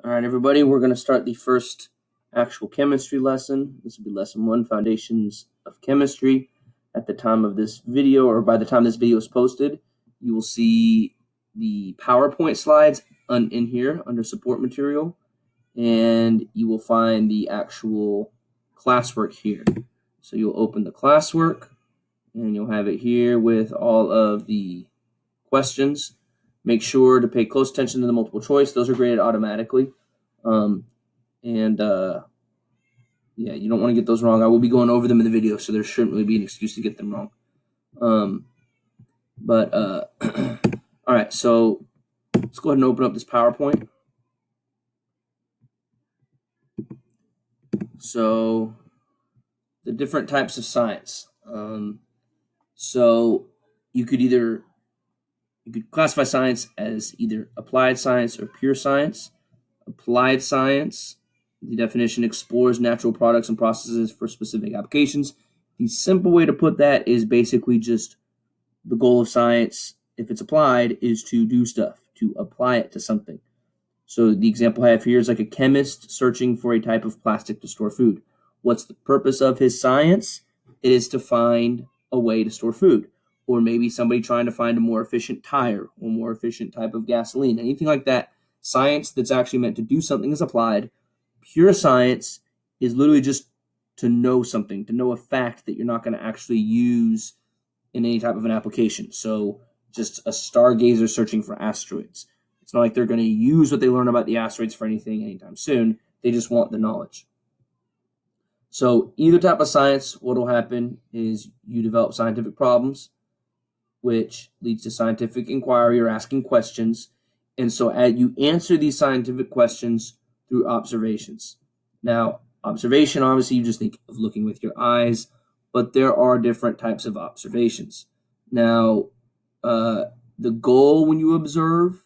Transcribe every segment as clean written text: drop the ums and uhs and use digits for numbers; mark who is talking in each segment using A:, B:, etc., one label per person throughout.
A: All right, everybody, we're going to start the first actual chemistry lesson. This will be lesson 1, Foundations of Chemistry. At the time of this video, or by the time this video is posted, you will see the PowerPoint slides in here under support material, and you will find the actual classwork here. So you'll open the classwork, and you'll have it here with all of the questions. Make sure to pay close attention to the multiple choice. Those are graded automatically. Yeah, you don't want to get those wrong. I will be going over them in the video, so there shouldn't really be an excuse to get them wrong. All right, so let's go ahead and open up this PowerPoint. So the different types of science. So you could classify science as either applied science or pure science. Applied science, the definition explores natural products and processes for specific applications. The simple way to put that is basically just the goal of science, if it's applied, is to do stuff, to apply it to something. So the example I have here is like a chemist searching for a type of plastic to store food. What's the purpose of his science? It is to find a way to store food. Or maybe somebody trying to find a more efficient tire or more efficient type of gasoline, anything like that. Science that's actually meant to do something is applied. Pure science is literally just to know something, to know a fact that you're not going to actually use in any type of an application. So just a stargazer searching for asteroids. It's not like they're going to use what they learn about the asteroids for anything anytime soon. They just want the knowledge. So either type of science, what will happen is you develop scientific problems, which leads to scientific inquiry or asking questions. And so you answer these scientific questions through observations. Now, observation, obviously, you just think of looking with your eyes, but there are different types of observations. Now, the goal when you observe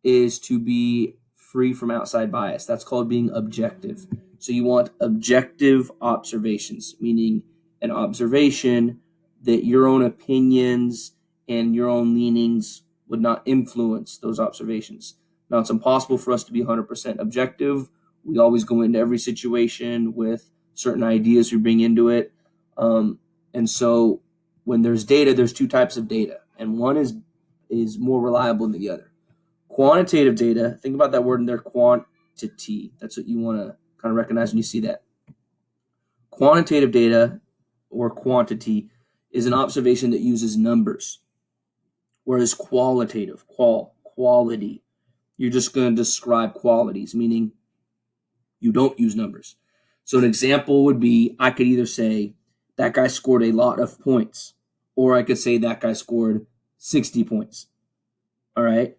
A: is to be free from outside bias. That's called being objective. So you want objective observations, meaning an observation that your own opinions and your own leanings would not influence those observations. Now, it's impossible for us to be 100% objective. We always go into every situation with certain ideas we bring into it. And so when there's data, there's two types of data, and one is more reliable than the other. Quantitative data, think about that word in there, quantity. That's what you want to kind of recognize when you see that. Quantitative data or quantity is an observation that uses numbers, whereas qualitative, quality, you're just going to describe qualities, meaning you don't use numbers. So an example would be, I could either say that guy scored a lot of points, or I could say that guy scored 60 points. All right.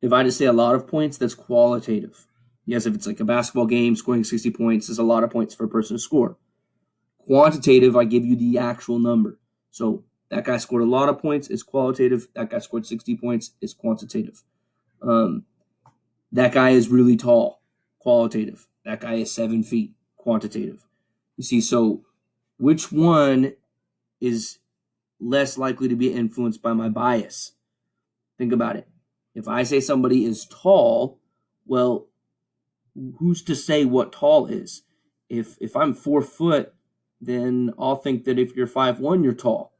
A: If I just say a lot of points, that's qualitative. Yes, if it's like a basketball game, scoring 60 points is a lot of points for a person to score. Quantitative, I give you the actual number. So that guy scored a lot of points is qualitative. That guy scored 60 points is quantitative. That guy is really tall, qualitative. That guy is 7 feet, quantitative. You see, so which one is less likely to be influenced by my bias? Think about it. If I say somebody is tall, well, who's to say what tall is? If I'm 4 foot, then I'll think that if you're 5'1", you're tall.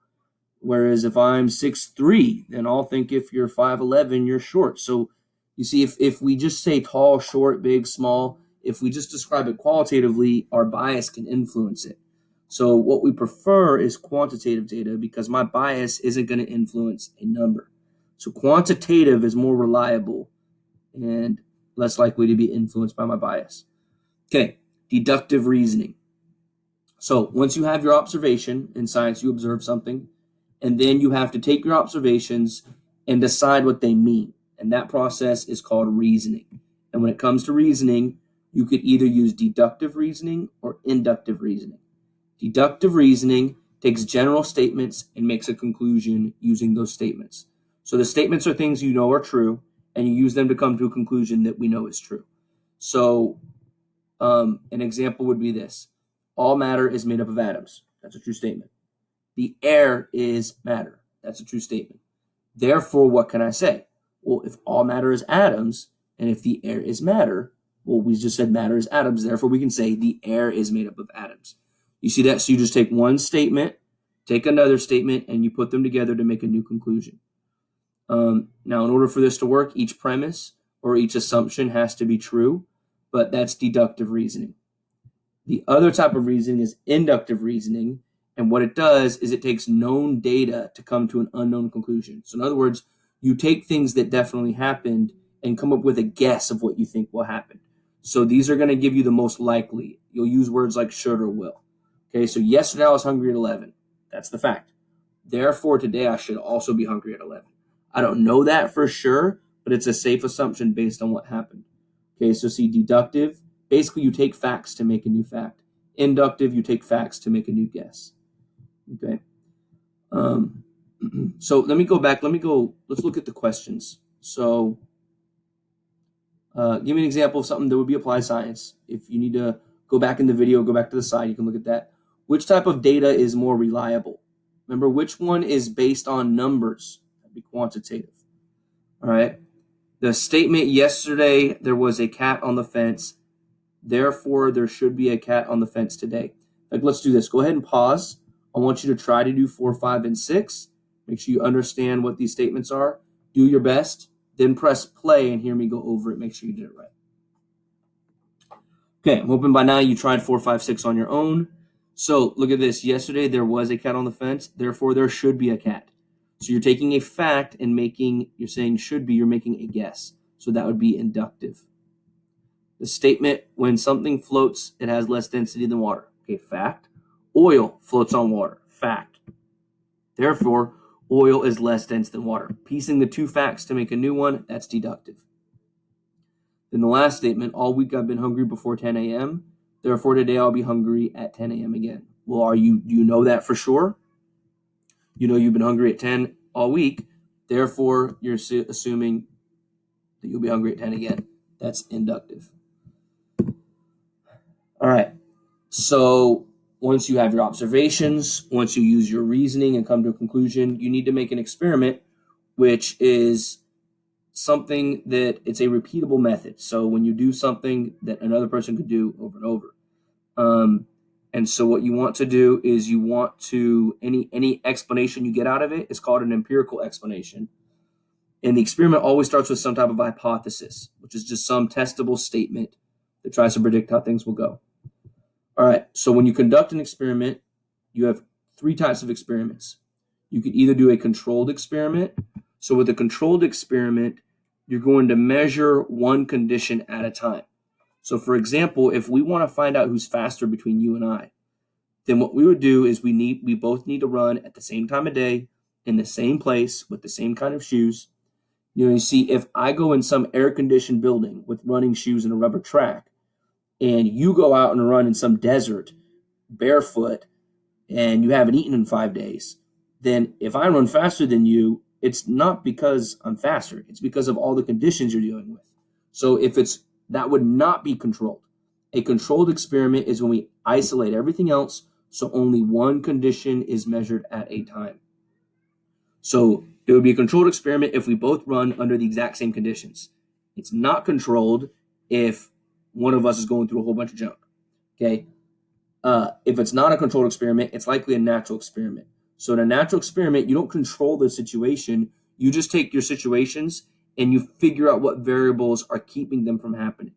A: Whereas if I'm 6'3", then I'll think if you're 5'11", you're short. So you see, if we just say tall, short, big, small, if we just describe it qualitatively, our bias can influence it. So what we prefer is quantitative data because my bias isn't going to influence a number. So quantitative is more reliable and less likely to be influenced by my bias. Okay, deductive reasoning. So once you have your observation in science, you observe something, and then you have to take your observations and decide what they mean. And that process is called reasoning. And when it comes to reasoning, you could either use deductive reasoning or inductive reasoning. Deductive reasoning takes general statements and makes a conclusion using those statements. So the statements are things you know are true, and you use them to come to a conclusion that we know is true. So an example would be this. All matter is made up of atoms. That's a true statement. The air is matter. That's a true statement. Therefore, what can I say? Well, if all matter is atoms, And if the air is matter, well, we just said matter is atoms. Therefore, we can say the air is made up of atoms. You see that? So you just take one statement, take another statement, and you put them together to make a new conclusion. Now, in order for this to work, each premise or each assumption has to be true, but that's deductive reasoning. The other type of reasoning is inductive reasoning, and what it does is it takes known data to come to an unknown conclusion. So in other words, you take things that definitely happened and come up with a guess of what you think will happen. So these are going to give you the most likely. You'll use words like should or will. Okay, so yesterday I was hungry at 11. That's the fact. Therefore, today I should also be hungry at 11. I don't know that for sure, but it's a safe assumption based on what happened. Okay, so see, deductive, basically you take facts to make a new fact. Inductive, you take facts to make a new guess. Okay. So let me go back. Let's look at the questions. So give me an example of something that would be applied science. If you need to go back in the video, go back to the side, you can look at that. Which type of data is more reliable? Remember, which one is based on numbers? That'd be quantitative. All right. The statement yesterday, there was a cat on the fence. Therefore, there should be a cat on the fence today. Like, let's do this. Go ahead and pause. I want you to try to do 4, 5, and 6. Make sure you understand what these statements are. Do your best. Then press play and hear me go over it. Make sure you did it right. Okay, I'm hoping by now you tried 4, 5, 6 on your own. So look at this. Yesterday, there was a cat on the fence. Therefore, there should be a cat. So you're taking a fact and you're saying should be, you're making a guess. So that would be inductive. The statement, when something floats, it has less density than water. Okay, fact. Oil floats on water. Fact. Therefore, oil is less dense than water. Piecing the two facts to make a new one, that's deductive. Then the last statement, all week I've been hungry before 10 a.m. Therefore, today I'll be hungry at 10 a.m. again. Well, do you know that for sure? You know you've been hungry at 10 all week. Therefore, you're assuming that you'll be hungry at 10 again. That's inductive. All right. So once you have your observations, once you use your reasoning and come to a conclusion, you need to make an experiment, which is something that it's a repeatable method. So when you do something that another person could do over and over. And so what you want to do is you want to, any explanation you get out of it is called an empirical explanation. And the experiment always starts with some type of hypothesis, which is just some testable statement that tries to predict how things will go. All right, so when you conduct an experiment, you have 3 types of experiments. You could either do a controlled experiment. So with a controlled experiment, you're going to measure one condition at a time. So for example, if we want to find out who's faster between you and I, then what we would do is we both need to run at the same time of day, in the same place, with the same kind of shoes. You see, if I go in some air-conditioned building with running shoes and a rubber track, and you go out and run in some desert barefoot and you haven't eaten in 5 days, then if I run faster than you, it's not because I'm faster. It's because of all the conditions you're dealing with. So that would not be controlled. A controlled experiment is when we isolate everything else, so only one condition is measured at a time. So it would be a controlled experiment if we both run under the exact same conditions. It's not controlled if one of us is going through a whole bunch of junk. Okay. If it's not a controlled experiment, it's likely a natural experiment. So in a natural experiment, you don't control the situation. You just take your situations and you figure out what variables are keeping them from happening.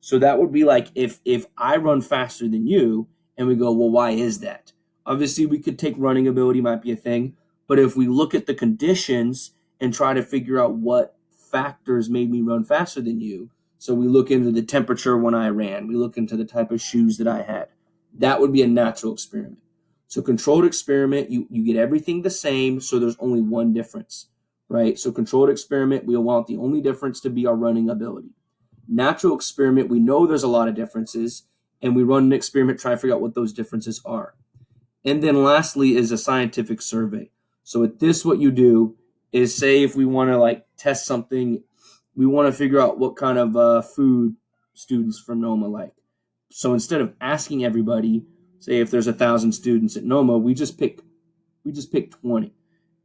A: So that would be like if I run faster than you and we go, well, why is that? Obviously, we could take running ability might be a thing. But if we look at the conditions and try to figure out what factors made me run faster than you, so we look into the temperature when I ran, we look into the type of shoes that I had, that would be a natural experiment. So controlled experiment, you get everything the same, so there's only one difference, right? So controlled experiment, we want the only difference to be our running ability. Natural experiment, we know there's a lot of differences, and we run an experiment, try to figure out what those differences are. And then lastly is a scientific survey. So with this, what you do is say if we want to test something, we want to figure out what kind of food students from NOMA like. So instead of asking everybody, say if there's 1,000 students at NOMA, we just pick 20,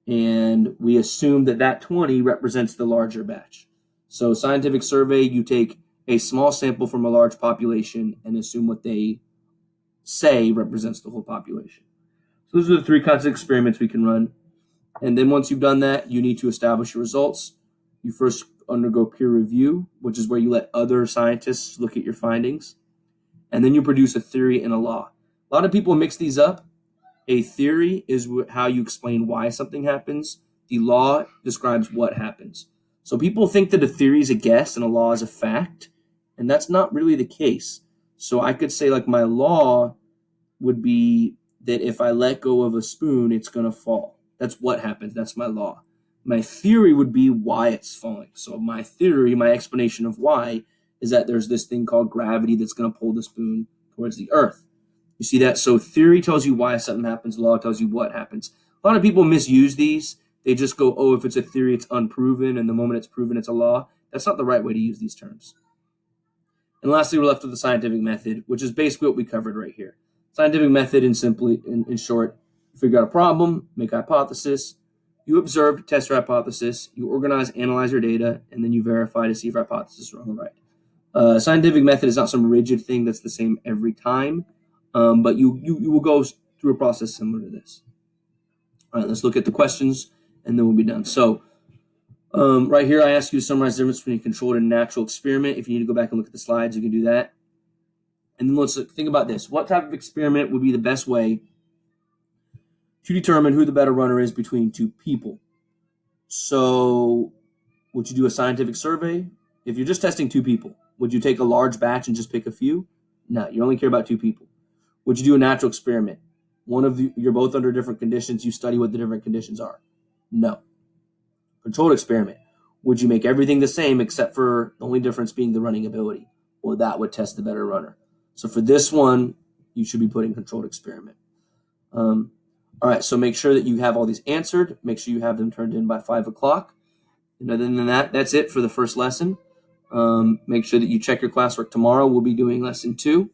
A: and we assume that 20 represents the larger batch. So scientific survey, you take a small sample from a large population and assume what they say represents the whole population. So those are the three kinds of experiments we can run. And then once you've done that, you need to establish your results. You first undergo peer review, which is where you let other scientists look at your findings. And then you produce a theory and a law. A lot of people mix these up. A theory is how you explain why something happens. The law describes what happens. So people think that a theory is a guess and a law is a fact, and that's not really the case. So I could say, like, my law would be that if I let go of a spoon, it's going to fall. That's what happens. That's my law. My theory would be why it's falling. So my theory, my explanation of why, is that there's this thing called gravity that's going to pull the spoon towards the earth. You see that? So theory tells you why something happens. Law tells you what happens. A lot of people misuse these. They just go, oh, if it's a theory, it's unproven. And the moment it's proven, it's a law. That's not the right way to use these terms. And lastly, we're left with the scientific method, which is basically what we covered right here. Scientific method, in short, you figure out a problem, make a hypothesis, you observe, test your hypothesis, you organize, analyze your data, and then you verify to see if your hypothesis is wrong or right. Scientific method is not some rigid thing that's the same every time, but you will go through a process similar to this. All right, let's look at the questions, and then we'll be done. So right here, I ask you to summarize the difference between a controlled and natural experiment. If you need to go back and look at the slides, you can do that. And then let's think about this. What type of experiment would be the best way to determine who the better runner is between two people? So would you do a scientific survey? If you're just testing two people, would you take a large batch and just pick a few? No, you only care about two people. Would you do a natural experiment? One of you, you're both under different conditions. You study what the different conditions are. No. Controlled experiment. Would you make everything the same except for the only difference being the running ability? Well, that would test the better runner. So for this one, you should be putting controlled experiment. All right, so make sure that you have all these answered. Make sure you have them turned in by 5 o'clock. And other than that, that's it for the first lesson. Make sure that you check your classwork tomorrow. We'll be doing lesson 2.